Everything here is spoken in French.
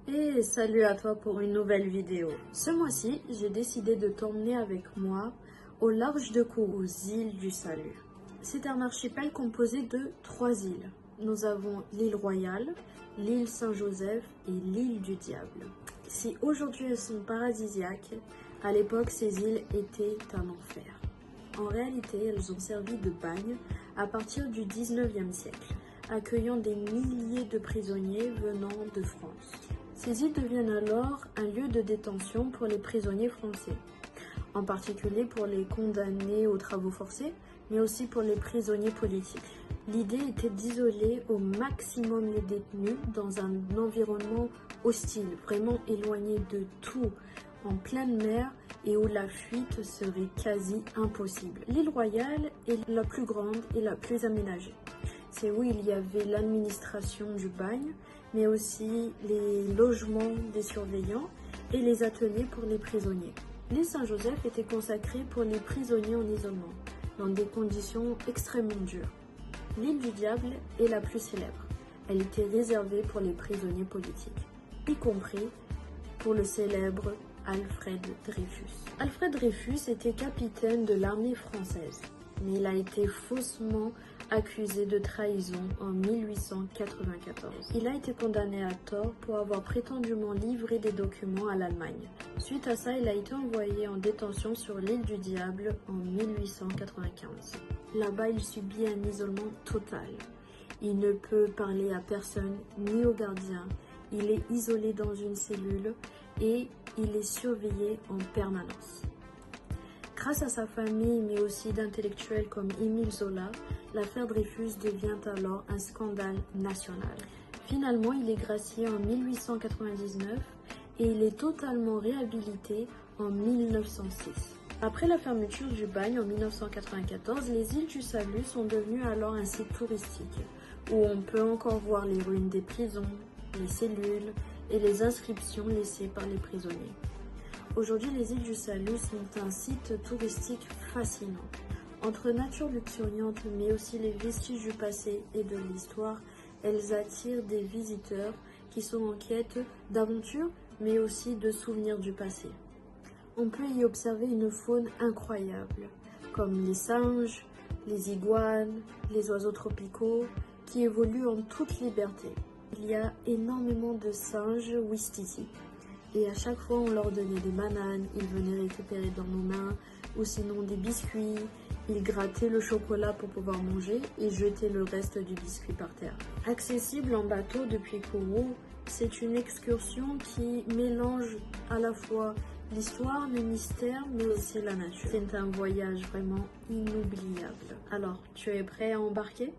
Et salut à toi pour une nouvelle vidéo. Ce mois-ci, j'ai décidé de t'emmener avec moi au large de Kourou, aux îles du Salut. C'est un archipel composé de 3 îles. Nous avons l'île Royale, l'île Saint-Joseph et l'île du Diable. Si aujourd'hui elles sont paradisiaques, à l'époque ces îles étaient un enfer. En réalité, elles ont servi de bagne à partir du 19e siècle, accueillant des milliers de prisonniers venant de France. Ces îles deviennent alors un lieu de détention pour les prisonniers français, en particulier pour les condamnés aux travaux forcés, mais aussi pour les prisonniers politiques. L'idée était d'isoler au maximum les détenus dans un environnement hostile, vraiment éloigné de tout, en pleine mer et où la fuite serait quasi impossible. L'île Royale est la plus grande et la plus aménagée. C'est où il y avait l'administration du bagne, mais aussi les logements des surveillants et les ateliers pour les prisonniers. L'île Saint-Joseph était consacrée pour les prisonniers en isolement, dans des conditions extrêmement dures. L'île du Diable est la plus célèbre. Elle était réservée pour les prisonniers politiques, y compris pour le célèbre Alfred Dreyfus. Alfred Dreyfus était capitaine de l'armée française, mais il a été faussement accusé de trahison en 1894. Il a été condamné à tort pour avoir prétendument livré des documents à l'Allemagne. Suite à ça, il a été envoyé en détention sur l'île du Diable en 1895. Là-bas, il subit un isolement total. Il ne peut parler à personne ni aux gardiens. Il est isolé dans une cellule et il est surveillé en permanence. Grâce à sa famille, mais aussi d'intellectuels comme Émile Zola, l'affaire Dreyfus devient alors un scandale national. Finalement, il est gracié en 1899 et il est totalement réhabilité en 1906. Après la fermeture du bagne en 1994, les îles du Salut sont devenues alors un site touristique où on peut encore voir les ruines des prisons, les cellules et les inscriptions laissées par les prisonniers. Aujourd'hui, les îles du Salut sont un site touristique fascinant. Entre nature luxuriante, mais aussi les vestiges du passé et de l'histoire, elles attirent des visiteurs qui sont en quête d'aventure, mais aussi de souvenirs du passé. On peut y observer une faune incroyable, comme les singes, les iguanes, les oiseaux tropicaux, qui évoluent en toute liberté. Il y a énormément de singes Ouistiti. Et à chaque fois, on leur donnait des bananes, ils venaient récupérer dans nos mains, ou sinon des biscuits. Ils grattaient le chocolat pour pouvoir manger et jetaient le reste du biscuit par terre. Accessible en bateau depuis Kourou, c'est une excursion qui mélange à la fois l'histoire, le mystère, mais aussi la nature. C'est un voyage vraiment inoubliable. Alors, tu es prêt à embarquer ?